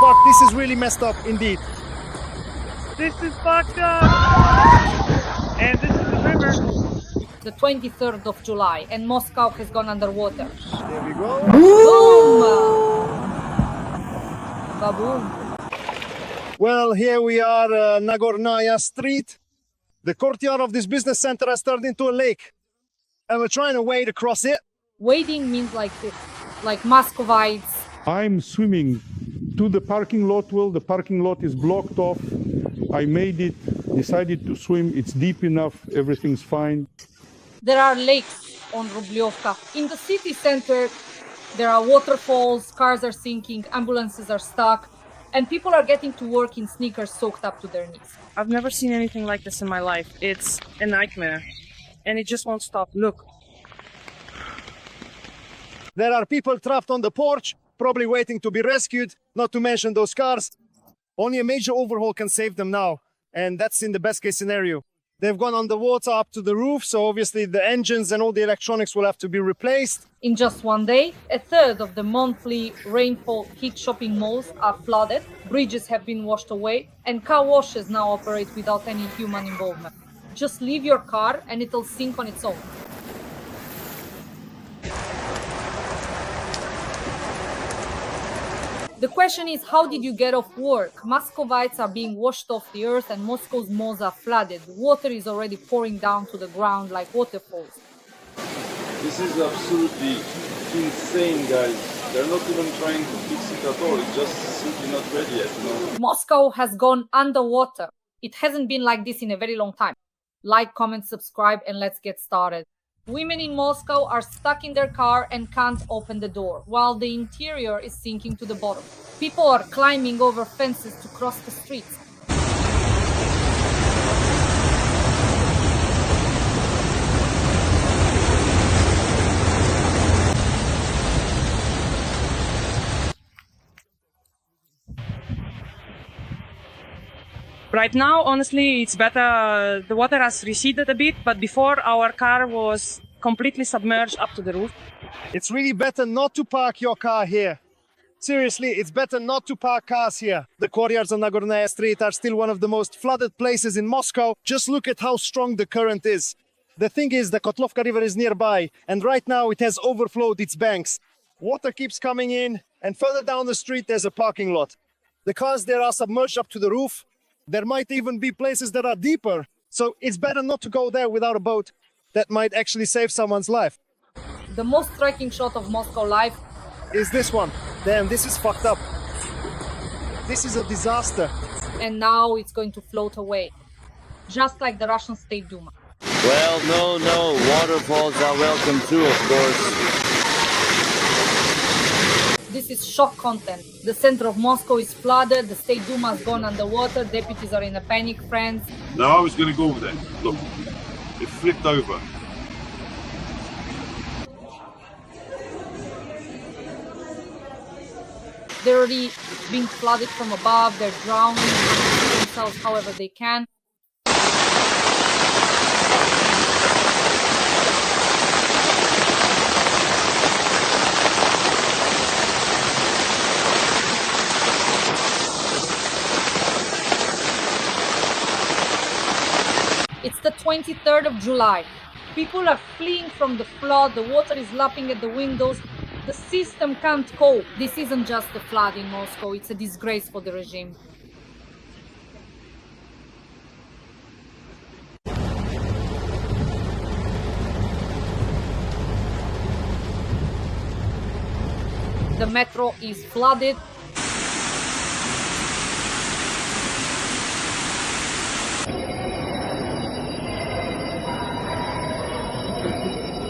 but this is really messed up indeed. This is fucked up! And this is the river. The 23rd of July, and Moscow has gone underwater. There we go. Boom! Baboom. Well, here we are, Nagornaya Street. The courtyard of this business center has turned into a lake. And we're trying to wade across it. Wading means like this, like Muscovites. I'm swimming to the parking lot. Well, the parking lot is blocked off. I made it, decided to swim. It's deep enough, everything's fine. There are lakes on Rublyovka. In the city center, there are waterfalls, cars are sinking, ambulances are stuck, and people are getting to work in sneakers soaked up to their knees. I've never seen anything like this in my life. It's a nightmare. And it just won't stop. Look. There are people trapped on the porch, probably waiting to be rescued, not to mention those cars. Only a major overhaul can save them now, and that's in the best case scenario. They've gone underwater up to the roof, so obviously the engines and all the electronics will have to be replaced. In just one day, a third of the monthly rainfall hit shopping malls are flooded, bridges have been washed away, and car washes now operate without any human involvement. Just leave your car and it'll sink on its own. The question is, how did you get off work? Muscovites are being washed off the earth and Moscow's malls are flooded. Water is already pouring down to the ground like waterfalls. This is absolutely insane, guys. They're not even trying to fix it at all. It's just simply not ready yet, you know? Moscow has gone underwater. It hasn't been like this in a very long time. Like, comment, subscribe, and let's get started. Women in Moscow are stuck in their car and can't open the door, while the interior is sinking to the bottom. People are climbing over fences to cross the streets. Right now, honestly, it's better. The water has receded a bit, but before our car was completely submerged up to the roof. It's really better not to park your car here. Seriously, it's better not to park cars here. The courtyards on Nagornaya Street are still one of the most flooded places in Moscow. Just look at how strong the current is. The thing is, the Kotlovka River is nearby, and right now it has overflowed its banks. Water keeps coming in, and further down the street there's a parking lot. The cars there are submerged up to the roof. There might even be places that are deeper, so it's better not to go there without a boat. That might actually save someone's life. The most striking shot of Moscow life is this one. Damn, this is fucked up. This is a disaster. And now it's going to float away, just like the Russian State Duma. Well, no, waterfalls are welcome too, of course. This is shock content. The center of Moscow is flooded, the State Duma has gone underwater, deputies are in a panic, friends. No, I was going to go over there. Look, it flipped over. They're already being flooded from above, they're drowning, themselves however they can. It's the 23rd of July. People are fleeing from the flood, the water is lapping at the windows. The system can't cope. This isn't just a flood in Moscow, it's a disgrace for the regime. The metro is flooded.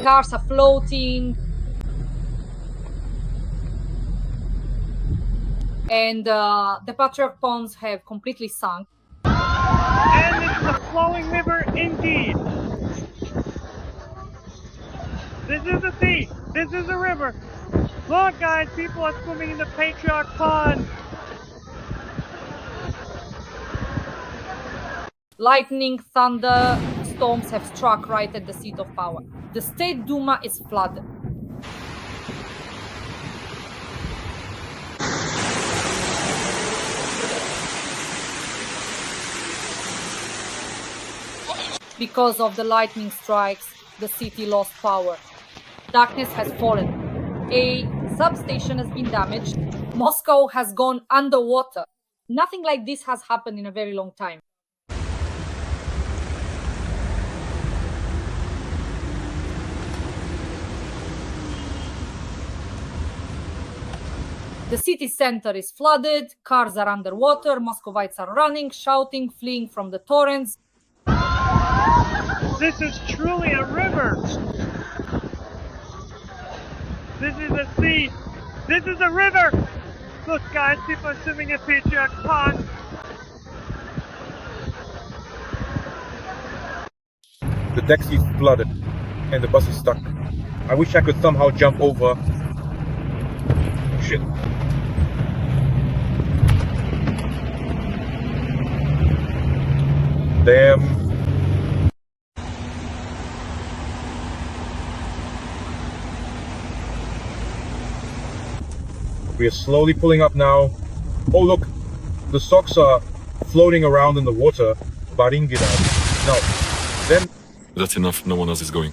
Cars are floating. And the Patriarch ponds have completely sunk. And it's a flowing river indeed. This is a sea. This is a river. Look, guys, people are swimming in the Patriarch pond. Lightning, thunder, storms have struck right at the seat of power. The State Duma is flooded. Because of the lightning strikes, the city lost power. Darkness has fallen. A substation has been damaged. Moscow has gone underwater. Nothing like this has happened in a very long time. The city center is flooded, cars are underwater, Muscovites are running, shouting, fleeing from the torrents. This is truly a river. This is a sea. This is a river. Look, guys, people are swimming in Patriarch Pond. The taxi is flooded and the bus is stuck. I wish I could somehow jump over. Shit. Damn. We are slowly pulling up now. Oh look, the socks are floating around in the water. Baringina. No. Then That's enough, no one else is going.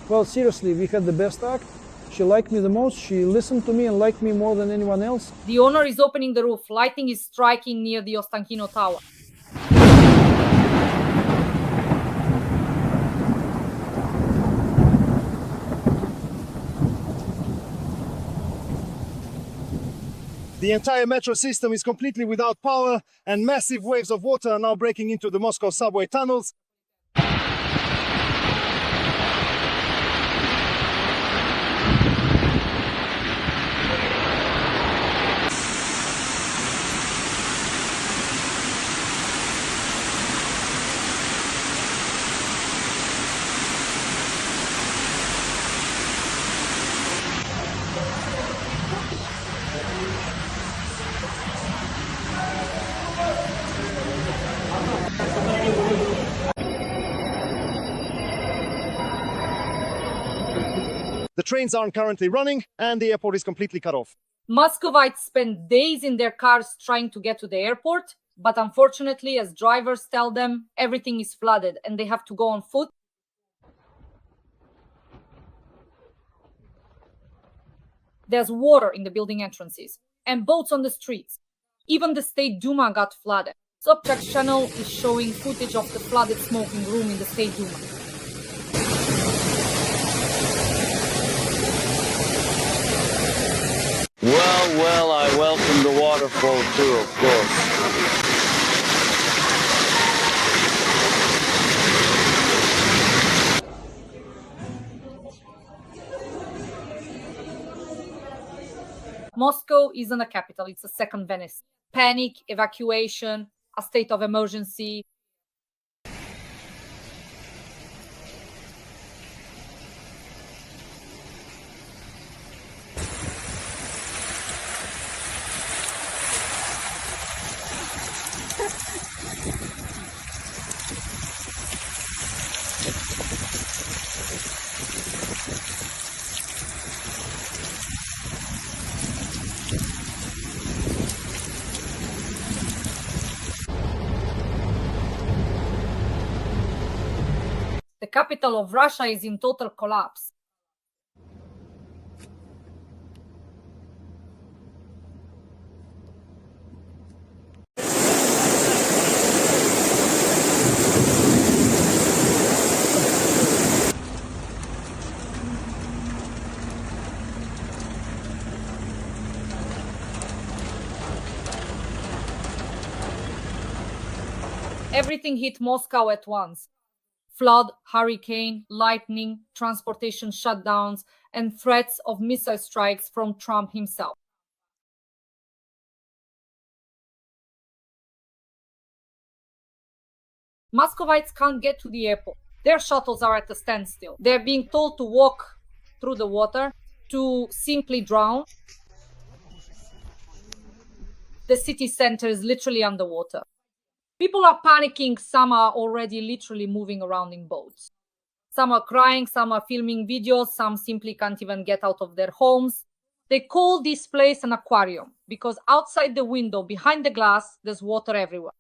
Well, seriously, we had the best act. She liked me the most. She listened to me and liked me more than anyone else. The owner is opening the roof. Lightning is striking near the Ostankino Tower. The entire metro system is completely without power, and massive waves of water are now breaking into the Moscow subway tunnels. The trains aren't currently running, and the airport is completely cut off. Muscovites spend days in their cars trying to get to the airport, but unfortunately, as drivers tell them, everything is flooded and they have to go on foot. There's water in the building entrances and boats on the streets. Even the State Duma got flooded. Sobchak channel is showing footage of the flooded smoking room in the State Duma. Well, I welcome the waterfall too, of course. Moscow isn't a capital, it's a second Venice. Panic, evacuation, a state of emergency. The capital of Russia is in total collapse. Everything hit Moscow at once. Flood, hurricane, lightning, transportation shutdowns, and threats of missile strikes from Trump himself. Muscovites can't get to the airport. Their shuttles are at a standstill. They're being told to walk through the water, to simply drown. The city center is literally underwater. People are panicking, some are already literally moving around in boats. Some are crying, some are filming videos, some simply can't even get out of their homes. They call this place an aquarium because outside the window, behind the glass, there's water everywhere.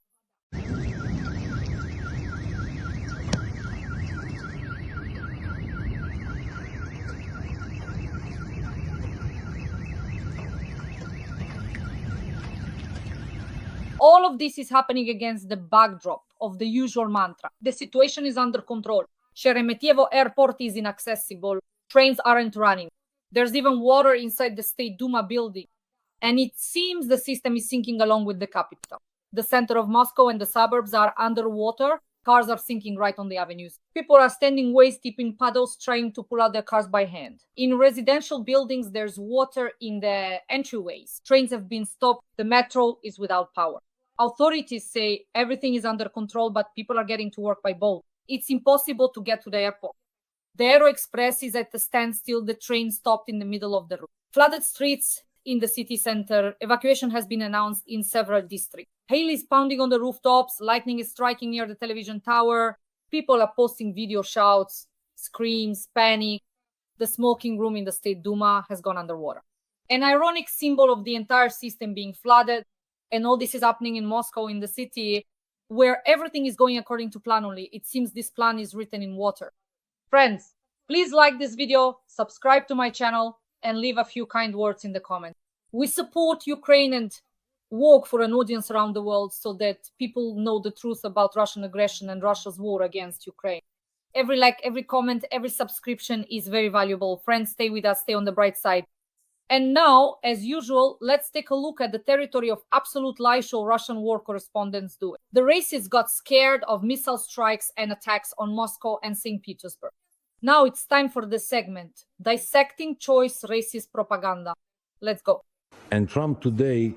All of this is happening against the backdrop of the usual mantra. The situation is under control. Sheremetyevo airport is inaccessible. Trains aren't running. There's even water inside the State Duma building. And it seems the system is sinking along with the capital. The center of Moscow and the suburbs are underwater. Cars are sinking right on the avenues. People are standing waist-deep in puddles trying to pull out their cars by hand. In residential buildings, there's water in the entryways. Trains have been stopped. The metro is without power. Authorities say everything is under control, but people are getting to work by boat. It's impossible to get to the airport. The Aero Express is at a standstill. The train stopped in the middle of the route. Flooded streets in the city center. Evacuation has been announced in several districts. Hail is pounding on the rooftops. Lightning is striking near the television tower. People are posting video shouts, screams, panic. The smoking room in the State Duma has gone underwater. An ironic symbol of the entire system being flooded. And all this is happening in Moscow, in the city, where everything is going according to plan only. It seems this plan is written in water. Friends, please like this video, subscribe to my channel, and leave a few kind words in the comments. We support Ukraine and work for an audience around the world so that people know the truth about Russian aggression and Russia's war against Ukraine. Every like, every comment, every subscription is very valuable. Friends, stay with us, stay on the bright side. And now, as usual, let's take a look at the territory of absolute lie show Russian war correspondents do. The racists got scared of missile strikes and attacks on Moscow and St. Petersburg. Now it's time for the segment, Dissecting Choice Racist Propaganda. Let's go. And Trump today,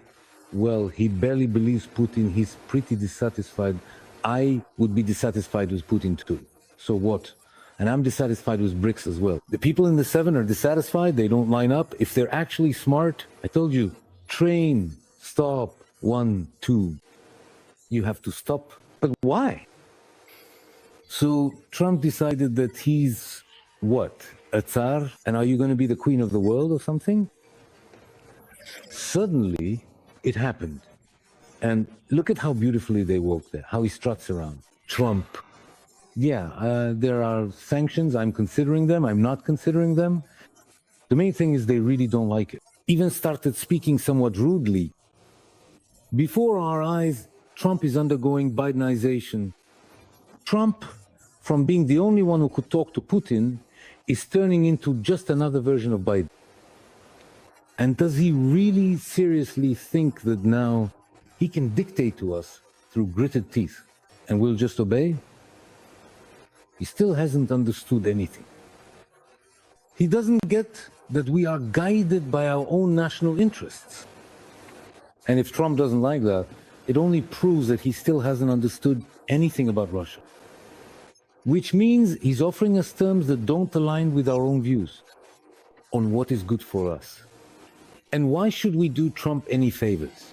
well, he barely believes Putin. He's pretty dissatisfied. I would be dissatisfied with Putin too. So what? And I'm dissatisfied with BRICS as well. The people in the 7 are dissatisfied. They don't line up. If they're actually smart, I told you, train, stop, 1, 2. You have to stop. But why? So Trump decided that he's, what, a Tsar? And are you going to be the queen of the world or something? Suddenly, it happened. And look at how beautifully they walk there, how he struts around. Trump. Yeah, there are sanctions. I'm considering them. I'm not considering them. The main thing is they really don't like it. Even started speaking somewhat rudely. Before our eyes, Trump is undergoing Bidenization. Trump, from being the only one who could talk to Putin, is turning into just another version of Biden. And does he really seriously think that now he can dictate to us through gritted teeth and we'll just obey? He still hasn't understood anything. He doesn't get that we are guided by our own national interests. And if Trump doesn't like that, it only proves that he still hasn't understood anything about Russia. Which means he's offering us terms that don't align with our own views on what is good for us. And why should we do Trump any favors?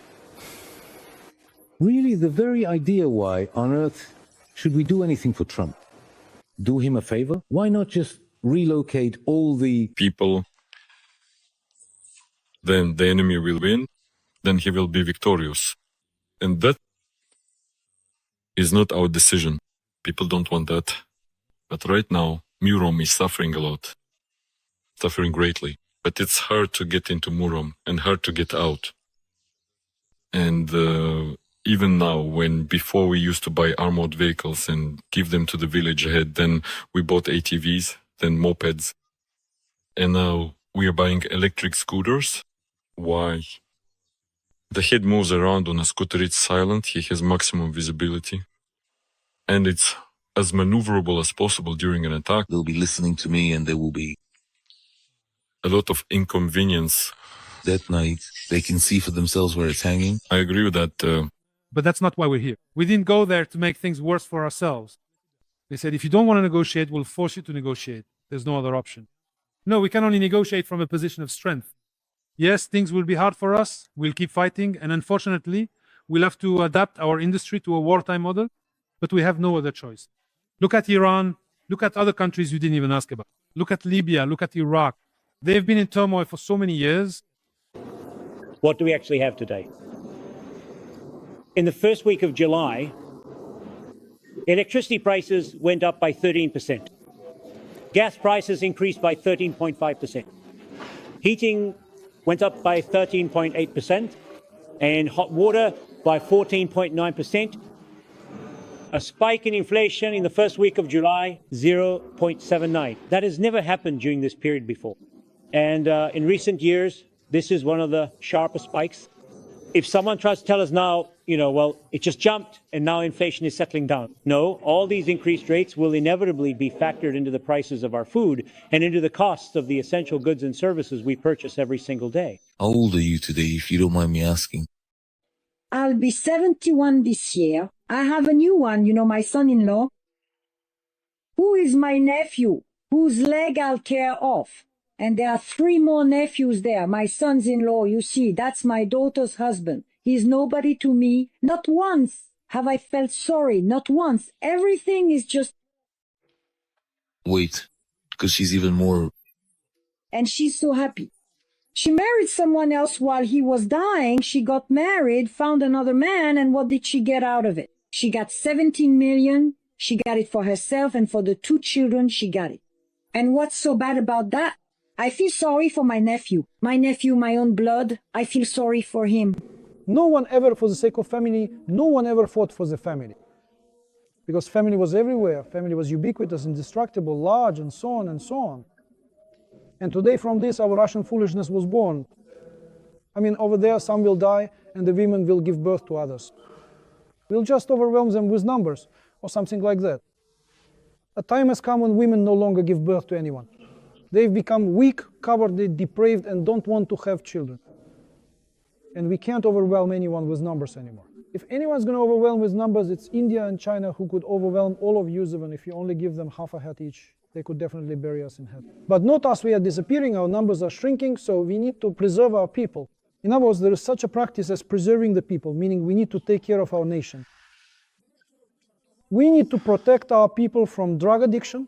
Really, the very idea why on earth should we do anything for Trump? Do him a favor? Why not just relocate all the people? Then the enemy will win, then he will be victorious. And that is not our decision. People don't want that. But right now, Murom is suffering a lot, suffering greatly. But it's hard to get into Murom and hard to get out. And even now, when before we used to buy armored vehicles and give them to the village ahead, then we bought ATVs, then mopeds. And now we are buying electric scooters. Why? The head moves around on a scooter, it's silent, he has maximum visibility. And it's as maneuverable as possible during an attack. They'll be listening to me and there will be a lot of inconvenience. That night, they can see for themselves where it's hanging. I agree with that. But that's not why we're here. We didn't go there to make things worse for ourselves. They said, if you don't want to negotiate, we'll force you to negotiate. There's no other option. No, we can only negotiate from a position of strength. Yes, things will be hard for us. We'll keep fighting. And unfortunately, we'll have to adapt our industry to a wartime model. But we have no other choice. Look at Iran. Look at other countries you didn't even ask about. Look at Libya. Look at Iraq. They've been in turmoil for so many years. What do we actually have today? In the first week of July, electricity prices went up by 13%. Gas prices increased by 13.5%. Heating went up by 13.8%, and hot water by 14.9%. A spike in inflation in the first week of July, 0.79. That has never happened during this period before. And in recent years, this is one of the sharpest spikes. If someone tries to tell us now, well, it just jumped and now inflation is settling down. No, all these increased rates will inevitably be factored into the prices of our food and into the costs of the essential goods and services we purchase every single day. How old are you today, if you don't mind me asking? I'll be 71 this year. I have a new one, my son-in-law, who is my nephew, whose leg I'll tear off. And there are 3 more nephews there, my sons-in-law, you see, that's my daughter's husband. He's nobody to me. Not once have I felt sorry, not once. Everything is just... Wait, because she's even more... And she's so happy. She married someone else while he was dying. She got married, found another man, and what did she get out of it? She got 17 million. She got it for herself, and for the 2 children, she got it. And what's so bad about that? I feel sorry for my nephew. My nephew, my own blood. I feel sorry for him. No one ever, for the sake of family, no one ever fought for the family. Because family was everywhere. Family was ubiquitous, indestructible, large, and so on and so on. And today from this, our Russian foolishness was born. I mean, over there, some will die, and the women will give birth to others. We'll just overwhelm them with numbers, or something like that. A time has come when women no longer give birth to anyone. They've become weak, cowardly, depraved, and don't want to have children. And we can't overwhelm anyone with numbers anymore. If anyone's going to overwhelm with numbers, it's India and China who could overwhelm all of you, even if you only give them half a head each. They could definitely bury us in heaven. But not us, we are disappearing, our numbers are shrinking, so we need to preserve our people. In other words, there is such a practice as preserving the people, meaning we need to take care of our nation. We need to protect our people from drug addiction,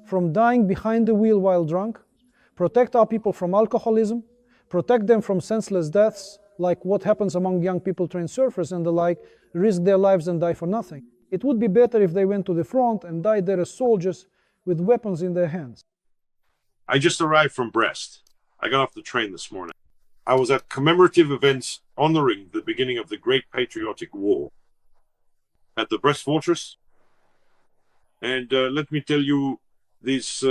from dying behind the wheel while drunk, protect our people from alcoholism, protect them from senseless deaths, like what happens among young people trained surfers and the like, risk their lives and die for nothing. It would be better if they went to the front and died there as soldiers with weapons in their hands. I just arrived from Brest. I got off the train this morning. I was at commemorative events honoring the beginning of the Great Patriotic War at the Brest Fortress. And let me tell you this,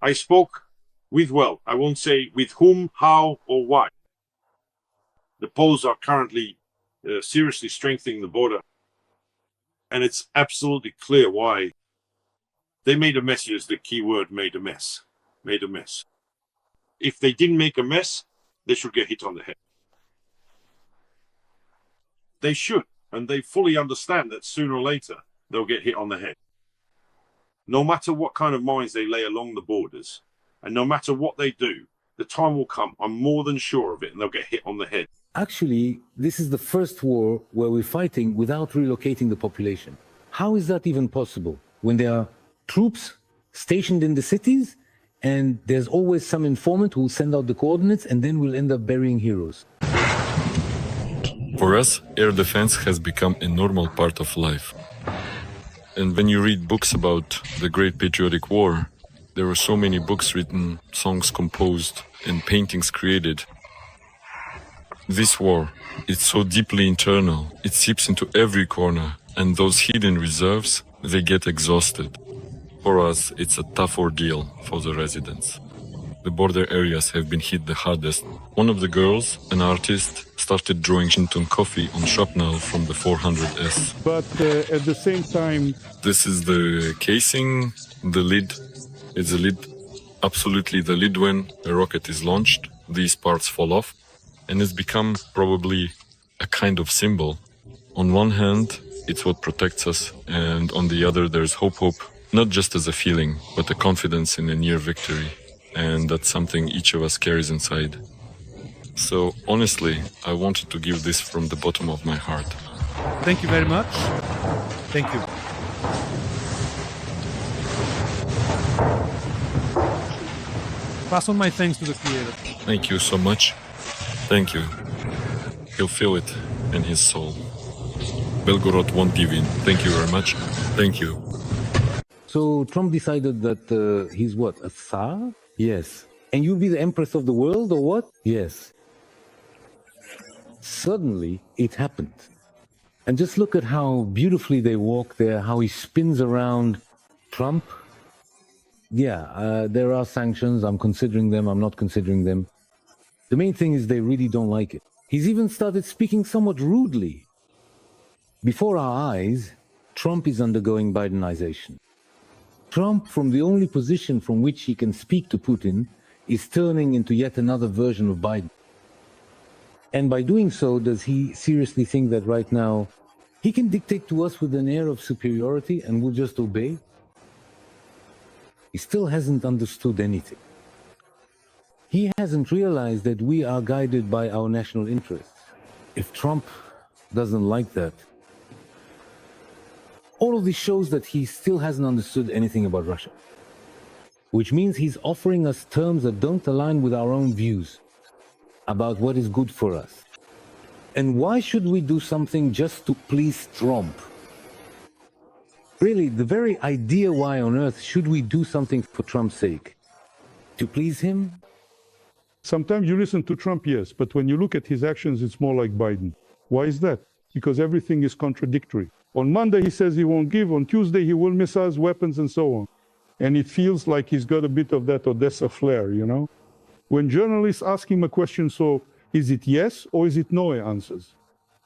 I spoke with, well, I won't say with whom, how, or why. The Poles are currently seriously strengthening the border. And it's absolutely clear why. They made a mess, is the key word, made a mess. Made a mess. If they didn't make a mess, they should get hit on the head. They should, and they fully understand that sooner or later they'll get hit on the head. No matter what kind of mines they lay along the borders, and no matter what they do, the time will come, I'm more than sure of it, and they'll get hit on the head. Actually, this is the first war where we're fighting without relocating the population. How is that even possible when there are troops stationed in the cities and there's always some informant who will send out the coordinates and then we'll end up burying heroes? For us, air defense has become a normal part of life. And when you read books about the Great Patriotic War, there were so many books written, songs composed, and paintings created. This war, it's so deeply internal, it seeps into every corner, and those hidden reserves, they get exhausted. For us, it's a tough ordeal for the residents. The border areas have been hit the hardest. One of the girls, an artist, started drawing Shinton coffee on shrapnel from the 400S. But at the same time... This is the casing, the lid. It's the lid, absolutely the lid when a rocket is launched. These parts fall off, and it's become probably a kind of symbol. On one hand, it's what protects us, and on the other, there's hope, not just as a feeling, but a confidence in a near victory. And that's something each of us carries inside. So honestly, I wanted to give this from the bottom of my heart. Thank you very much. Thank you. Pass on my thanks to the Creator. Thank you so much. Thank you. He'll feel it in his soul. Belgorod won't give in. Thank you very much. Thank you. So Trump decided that he's what, a Tsar? Yes. And you'll be the Empress of the world, or what? Yes. Suddenly, it happened. And just look at how beautifully they walk there, how he spins around. Trump, yeah, there are sanctions. I'm considering them. I'm not considering them. The main thing is they really don't like it. He's even started speaking somewhat rudely. Before our eyes, Trump is undergoing Bidenization. Trump, from the only position from which he can speak to Putin, is turning into yet another version of Biden. And by doing so, does he seriously think that right now he can dictate to us with an air of superiority and we'll just obey? He still hasn't understood anything. He hasn't realized that we are guided by our national interests. If Trump doesn't like that, all of this shows that he still hasn't understood anything about Russia, which means he's offering us terms that don't align with our own views about what is good for us. And why should we do something just to please Trump? Really, the very idea why on earth should we do something for Trump's sake? To please him? Sometimes you listen to Trump, yes, but when you look at his actions, it's more like Biden. Why is that? Because everything is contradictory. On Monday, he says he won't give. On Tuesday, he will missile weapons and so on. And it feels like he's got a bit of that Odessa flair, you know? When journalists ask him a question, so is it yes or is it no, he answers.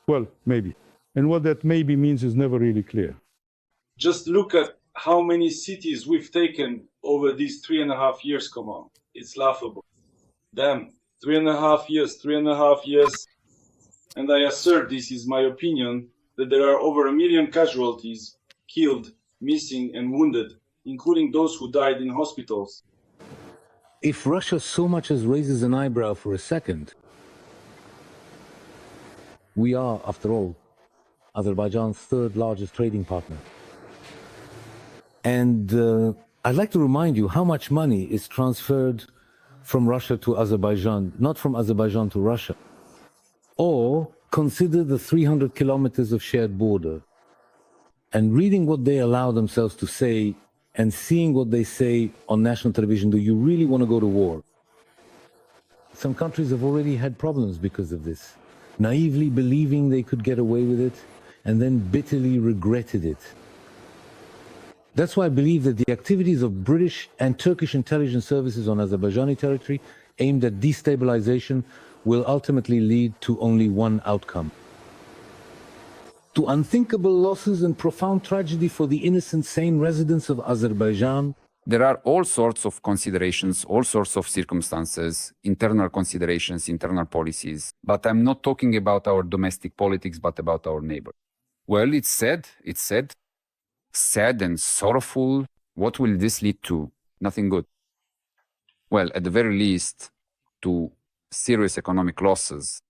Well, maybe. And what that maybe means is never really clear. Just look at how many cities we've taken over these 3.5 years, come on. It's laughable. Damn, 3.5 years. And I assert, this is my opinion, that there are over 1 million casualties, killed, missing and wounded, including those who died in hospitals. If Russia so much as raises an eyebrow for a second, we are, after all, Azerbaijan's third largest trading partner. And I'd like to remind you how much money is transferred from Russia to Azerbaijan, not from Azerbaijan to Russia. Or consider the 300 kilometers of shared border. And reading what they allow themselves to say and seeing what they say on national television, do you really want to go to war? Some countries have already had problems because of this, naively believing they could get away with it and then bitterly regretted it. That's why I believe that the activities of British and Turkish intelligence services on Azerbaijani territory aimed at destabilization will ultimately lead to only one outcome: to unthinkable losses and profound tragedy for the innocent, sane residents of Azerbaijan. There are all sorts of considerations, all sorts of circumstances, internal considerations, internal policies. But I'm not talking about our domestic politics, but about our neighbor. Well, it's sad and sorrowful. What will this lead to? Nothing good. Well, at the very least, to serious economic losses,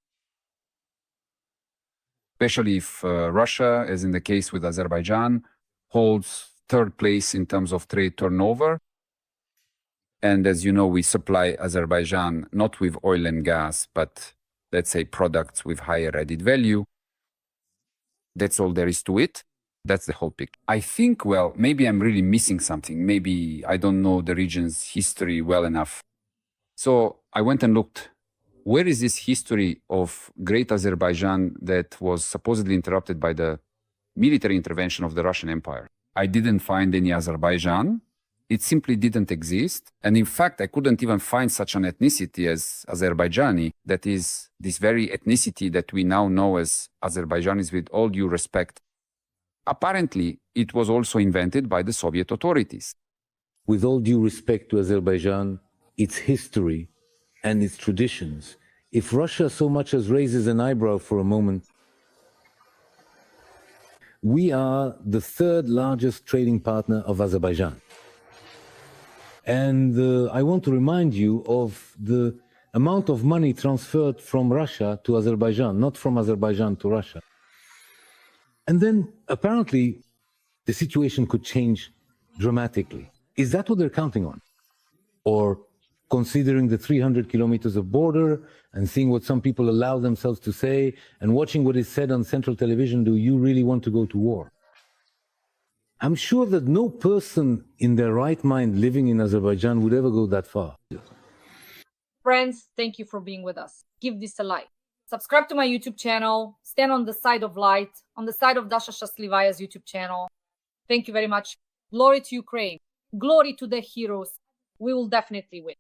especially if Russia, as in the case with Azerbaijan, holds third place in terms of trade turnover. And as you know, we supply Azerbaijan not with oil and gas, but let's say products with higher added value. That's all there is to it. That's the whole picture. I think, well, maybe I'm really missing something. Maybe I don't know the region's history well enough. So I went and looked. Where is this history of Great Azerbaijan that was supposedly interrupted by the military intervention of the Russian Empire? I didn't find any Azerbaijan. It simply didn't exist. And in fact, I couldn't even find such an ethnicity as Azerbaijani, that is this very ethnicity that we now know as Azerbaijanis, with all due respect. Apparently, it was also invented by the Soviet authorities. With all due respect to Azerbaijan, its history and its traditions, if Russia so much as raises an eyebrow for a moment, we are the third largest trading partner of Azerbaijan. And I want to remind you of the amount of money transferred from Russia to Azerbaijan, not from Azerbaijan to Russia. And then apparently the situation could change dramatically. Is that what they're counting on? Or considering the 300 kilometers of border and seeing what some people allow themselves to say and watching what is said on central television, do you really want to go to war? I'm sure that no person in their right mind living in Azerbaijan would ever go that far. Friends, thank you for being with us. Give this a like. Subscribe to my YouTube channel. Stand on the side of light, on the side of Dasha Shaslivaya's YouTube channel. Thank you very much. Glory to Ukraine. Glory to the heroes. We will definitely win.